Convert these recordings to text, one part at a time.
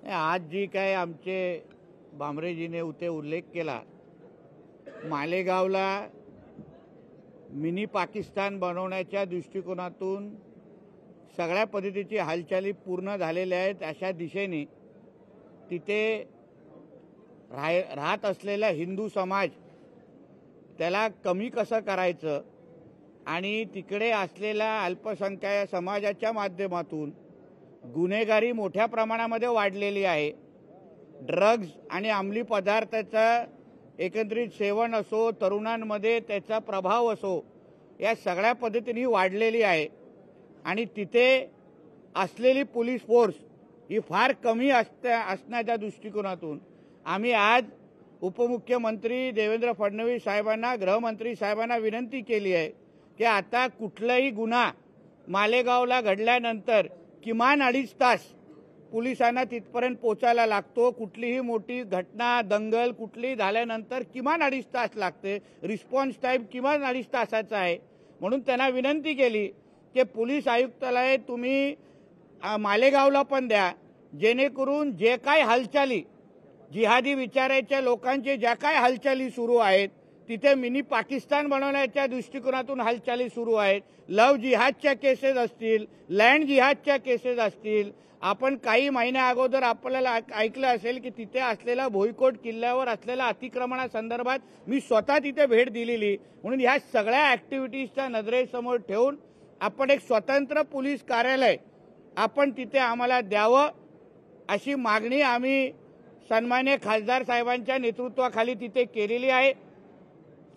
आज जी काय आमचे भामरेजीने उते उल्लेख केला, मालेगावला मिनी पाकिस्तान बनवण्याच्या दृष्टिकोनातून सगळ्या पद्धतीची हालचाली पूर्ण झालेल्या आहेत। अशा दिशेने तिथे राहत असलेला हिंदू समाज त्याला कमी कसं करायचं आणि तिकडे असलेल्या अल्पसंख्याक समाजाच्या माध्यमातून गुन्हेगारी मोठ्या प्रमाणामध्ये वाढलेली आहे। ड्रग्ज आणि अंमली पदार्थाचा एकत्रित सेवन असो, तरुणांमध्ये त्याचा प्रभाव असो, या सगळ्या पद्धतीने वाढलेली आहे आणि तिथे असलेली पोलीस फोर्स ही फार कमी असण्याच्या दृष्टिकोनातून आम्ही आज उपमुख्यमंत्री देवेंद्र फडणवीस साहेबांना, गृहमंत्री साहेबांना विनंती केली आहे की आता कुठलाही गुन्हा मालेगावला घडल्यानंतर किमान 2.5 तास पोलिसांना तिथपर्यंत पोचायला लागतो। कुठलीही मोठी घटना, दंगल कुठलीही झाल्यानंतर किमान 2.5 तास लागते। रिस्पॉन्स टाइम किमान 2.5 तासाचा आहे। म्हणून त्यांना विनंती केली की पोलीस आयुक्तालय तुम्ही मालेगावला पण द्या, जेणेकरून जे काही हालचाली जिहादी विचाराच्या लोकांचे ज्या काही हालचाली सुरू आहेत तिथे मिनी पाकिस्तान बनवण्याच्या दृष्टिकोनातून हालचाली सुरू आहेत। लव जिहादच्या केसेस असतील, लँड जिहादच्या केसेस असतील। आपण काही महिन्या अगोदर आपल्याला ऐकलं असेल की तिथे असलेला भोईकोट किल्ल्यावर असलेल्या अतिक्रमणासंदर्भात मी स्वतः तिथे भेट दिलेली। म्हणून ह्या सगळ्या ऍक्टिव्हिटीजच्या नजरेसमोर ठेवून आपण एक स्वतंत्र पोलीस कार्यालय आपण तिथे आम्हाला द्यावं अशी मागणी आम्ही सन्मान्य खासदार साहेबांच्या नेतृत्वाखाली तिथे केलेली आहे।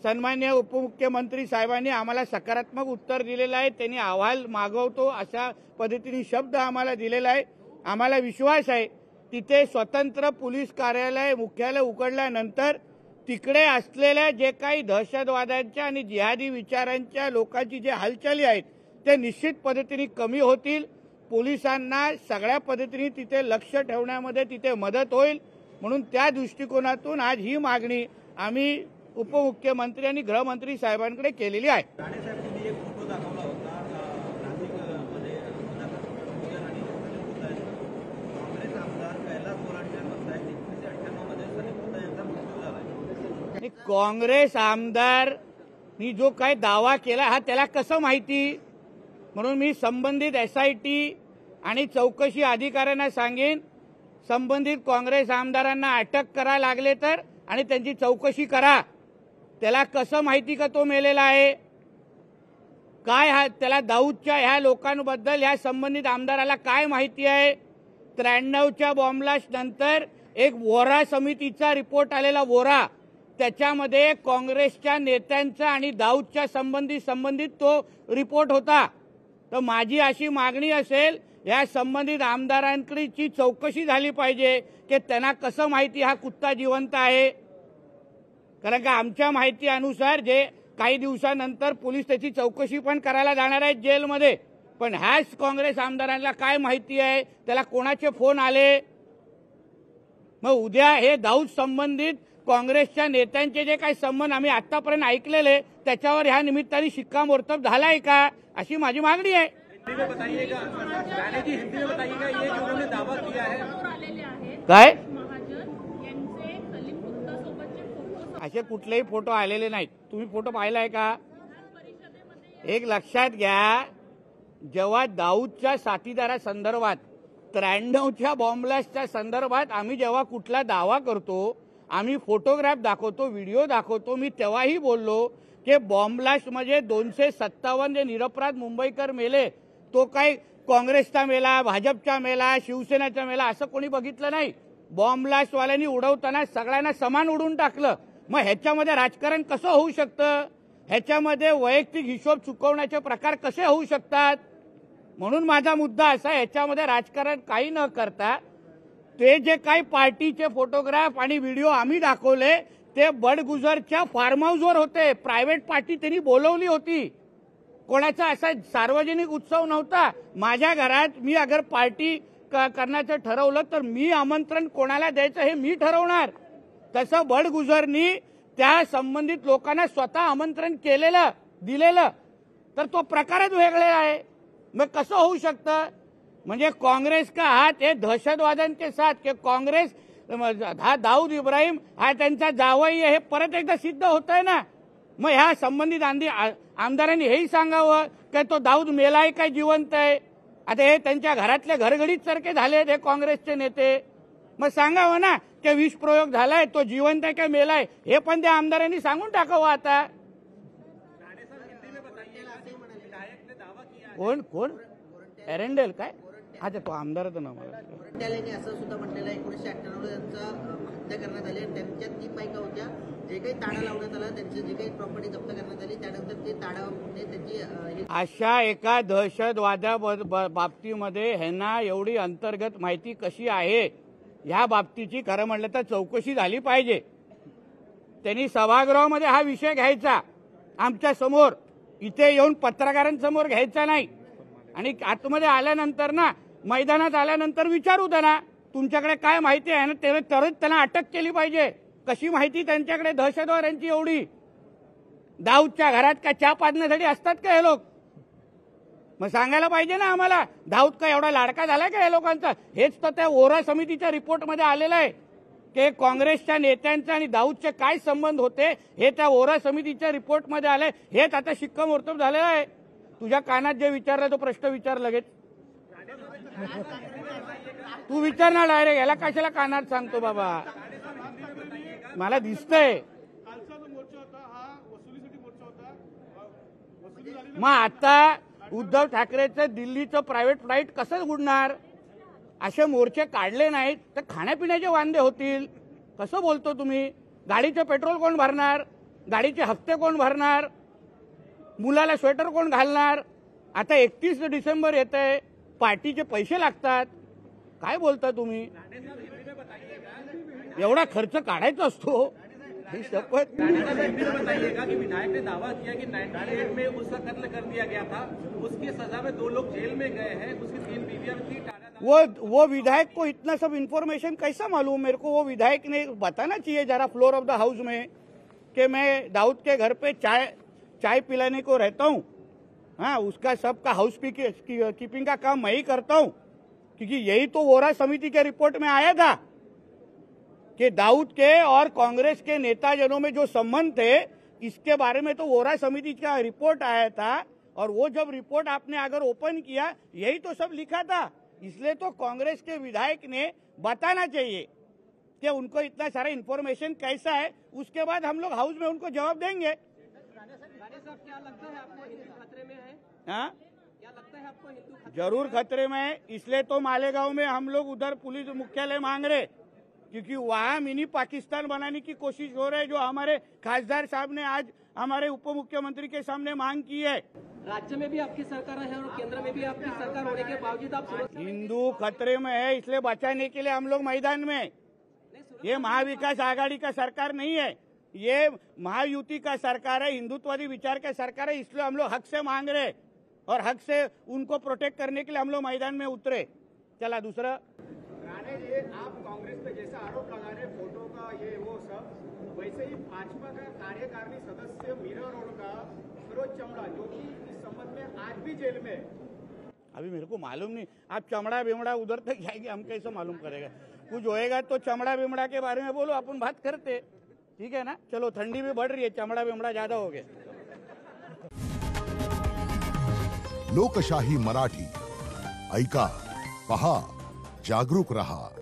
सन्मान्य उपमुख्यमंत्री साहेबांनी आम्हाला सकारात्मक उत्तर दिलेलं आहे। त्यांनी अहवाल मागवतो अशा पद्धतीने शब्द आम्हाला दिलेला आहे। आम्हाला विश्वास आहे तिथे स्वतंत्र पोलीस कार्यालय मुख्यालय उघडल्यानंतर तिकडे असलेल्या जे काही दहशतवाद्यांच्या आणि जिहादी विचारांच्या लोकांची जे हालचाली आहेत ते निश्चित पद्धतीने कमी होतील। पोलिसांना सगळ्या पद्धतीने तिथे लक्ष ठेवण्यामध्ये तिथे मदत होईल। म्हणून त्या दृष्टिकोनातून आज ही मागणी आम्ही उपमुख्यमंत्री आणि गृहमंत्री साहेबांकडे केलेली आहे। काँग्रेस आमदारनी जो काही दावा केला हा त्याला कसं माहिती, म्हणून मी संबंधित SIT आणि चौकशी अधिकाऱ्यांना सांगेन संबंधित काँग्रेस आमदारांना अटक करा लागले तर आणि त्यांची चौकशी करा। त्याला कसं माहिती का तो मेलेला आहे, काय त्याला दाऊदच्या ह्या लोकांबद्दल ह्या संबंधित आमदाराला काय माहिती आहे। 93च्या बॉम्बलास्ट नंतर एक वोरा समितीचा रिपोर्ट आलेला वोरा, त्याच्यामध्ये काँग्रेसच्या नेत्यांचा आणि दाऊदच्या संबंधित तो रिपोर्ट होता। तर माझी अशी मागणी असेल या संबंधित आमदारांकडची चौकशी झाली पाहिजे की त्यांना कसं माहिती हा कुत्ता जिवंत आहे। कारण का आमच्या माहिती अनुसार जे काही दिवसानंतर पोलीस त्याची चौकशी पण करायला जाणार आहेत जेलमध्ये, पण ह्याच काँग्रेस आमदारांना काय माहिती आहे, त्याला कोणाचे फोन आले। मग उद्या हे दाऊद संबंधित काँग्रेसच्या नेत्यांचे जे काही संबंध आम्ही आतापर्यंत ऐकलेले त्याच्यावर ह्या निमित्ताने शिक्कामोर्तब झालाय का अशी माझी मागणी आहे। काय असे कुठलेही फोटो आलेले नाहीत। तुम्ही फोटो पाहिलाय का? एक लक्षात घ्या, जेव्हा दाऊदच्या साथीदारासंदर्भात 93च्या बॉम्बलास्टच्या संदर्भात आम्ही जेव्हा कुठला दावा करतो, आम्ही फोटोग्राफ दाखवतो, व्हिडिओ दाखवतो, मी तेव्हाही बोललो की बॉम्बलास्ट म्हणजे 257 जे निरपराध मुंबईकर मेले तो काही काँग्रेसचा मेला, भाजपचा मेला, शिवसेनेचा मेला असं कोणी बघितलं नाही। बॉम्बलास्टवाल्यांनी उडवताना सगळ्यांना समान उडून टाकलं। मग ह्याच्यामध्ये राजकारण कसं होऊ शकतं? ह्याच्यामध्ये वैयक्तिक हिशोब चुकवण्याचे प्रकार कसे होऊ शकतात? म्हणून माझा मुद्दा असा, ह्याच्यामध्ये राजकारण काही न करता ते जे काही पार्टीचे फोटोग्राफ आणि व्हिडिओ आम्ही दाखवले ते बडगुजरच्या फार्म हाऊसवर होते। प्रायव्हेट पार्टी त्यांनी बोलवली होती, कोणाचा असा सार्वजनिक उत्सव नव्हता। माझ्या घरात मी अगर पार्टी करण्याचं ठरवलं तर मी आमंत्रण कोणाला द्यायचं हे मी ठरवणार। तसं बडगुजरनी त्या संबंधित लोकांना स्वतः आमंत्रण केलेलं दिलेलं, तर तो प्रकारच वेगळा आहे। मग कसं होऊ शकतं? म्हणजे कांग्रेस का हात हे दहशतवाद्यांचे साथ की काँग्रेस हा दाऊद इब्राहिम हा त्यांचा जावई आहे हे परत एकदा सिद्ध होत आहे ना। मग ह्या संबंधित आमदारांनी हेही सांगावं की तो दाऊद मेलाय काय जिवंत आहे। आता हे त्यांच्या घरातले घरगडीत सारखे झाले हे काँग्रेसचे नेते। मग सांगावं ना की विष प्रयोग झालाय तो जिवंत आहे का मेलाय हे पण त्या आमदारांनी सांगून टाकावं। आता कोण कोण एरंडेल काय अच्छा तो आमदारच ना मला असं सुद्धा म्हटलेलं आहे 1998 त्यांचा हत्या करण्यात आली आणि त्यांच्या 3 बायका होत्या जे काही ताडा लावण्यात आला त्यांची जी काही प्रॉपर्टी जप्त करण्यात आली त्यानंतर ते ताडामध्ये त्यांची अशा एका दहशतवाद्या बाबतीमध्ये ह्यांना एवढी अंतर्गत माहिती कशी आहे ह्या बाबतीची खरं म्हटलं तर चौकशी झाली पाहिजे। त्यांनी सभागृहामध्ये हा विषय घ्यायचा आमच्या समोर इथे येऊन पत्रकारांसमोर घ्यायचा नाही आणि आतमध्ये आल्यानंतर ना मैदानात आल्यानंतर विचारू त्यांना तुमच्याकडे काय माहिती आहे ना तरच त्यांना अटक केली पाहिजे। कशी माहिती त्यांच्याकडे दहशतवाद्यांची एवढी दाऊदच्या घरात का चहा पाजण्यासाठी असतात का हे लोक मग सांगायला पाहिजे ना आम्हाला। दाऊद का एवढा लाडका झाला का या लोकांचा हेच तर त्या वोरा समितीच्या रिपोर्टमध्ये आलेलं आहे की काँग्रेसच्या नेत्यांचे आणि दाऊदचे काय संबंध होते हे त्या वोरा समितीच्या रिपोर्टमध्ये आलंय। हेच आता शिक्कामोर्तब झालेलं आहे। तुझ्या कानात जे विचारलं तो प्रश्न विचार लगेच तू विचार ना डायरेक्ट याला कशाला कानात सांगतो बाबा मला दिसतंय। मग आता उद्धव ठाकरेचं दिल्लीचं प्रायव्हेट फ्लाईट कसं उडणार असे मोर्चे काढले नाहीत तर खाण्यापिण्याचे वांदे होतील। कसं बोलतो तुम्ही गाडीचं पेट्रोल कोण भरणार गाडीचे हप्ते कोण भरणार मुलाला स्वेटर कोण घालणार आता 31 डिसेंबर येतंय पार्टीचे पैसे लागतात काय बोलता तुम्ही एवढा खर्च काढायचा असतो ही शपथ। बताइएगा कि विधायक ने दावा किया कि 98 में उसका कत्ल कर दिया गया था उसकी सजा में 2 लोग जेल में गए हैं उसकी 3 बीवियां थी। वो विधायक को इतना सब इन्फॉर्मेशन कैसा मालूम मेरे को। वो विधायक ने बताना चाहिए जरा फ्लोर ऑफ द हाउस में कि मैं दाऊद के घर पे चाय पिलाने को रहता हूँ। हाँ उसका सबका हाउस कीपिंग का काम मैं ही करता हूँ क्योंकि यही तो वोरा समिति के रिपोर्ट में आया था कि दाऊद के और कांग्रेस के नेताजनों में जो संबंध थे इसके बारे में तो वोरा समिति का रिपोर्ट आया था और वो जब रिपोर्ट आपने अगर ओपन किया यही तो सब लिखा था। इसलिए तो कांग्रेस के विधायक ने बताना चाहिए कि उनको इतना सारा इन्फॉर्मेशन कैसा है उसके बाद हम लोग हाउस में उनको जवाब देंगे। क्या लगता है आपको हिंदू खतरे में है? हाँ क्या लगता है आपको हिंदू जरूर खतरे में है। इसलिए तो मालेगांव में हम लोग उधर पुलिस मुख्यालय मांग रहे क्योंकि वहाँ मिनी पाकिस्तान बनाने की कोशिश हो रही है जो हमारे खासदार साहब ने आज हमारे उप मुख्यमंत्री के सामने मांग की है। राज्य में भी आपकी सरकार है और केंद्र में भी आपकी सरकार होने के बावजूद आप हिंदू खतरे में है इसलिए बचाने के लिए हम लोग मैदान में। ये महाविकास आघाड़ी का सरकार नहीं है ये महायुति का सरकार है हिंदुत्ववादी विचार का सरकार है इसलिए हम लोग हक से मांग रहे और हक से उनको प्रोटेक्ट करने के लिए हम लोग मैदान में उतरे। चला दूसरा आप कांग्रेस पे जैसा आरोप लगा रहे फोटो का ये वो सब वैसे ही भाजपा का कार्यकारिणी सदस्य मीरा रोड का सरोज चमड़ा जो कि इस संबंध में आज भी जेल में। अभी मेरे को मालूम नहीं आप चमड़ा बिमड़ा उधर तक जाएंगे हम कैसे मालूम करेगा। कुछ होएगा तो चमड़ा बिमड़ा के बारे में बोलो अपन बात करते ठीक है ना। चलो ठंडी भी बढ़ रही है चमड़ा बिमड़ा ज्यादा हो गया। लोकशाही मराठी ऐका पहा जागरूक रहा।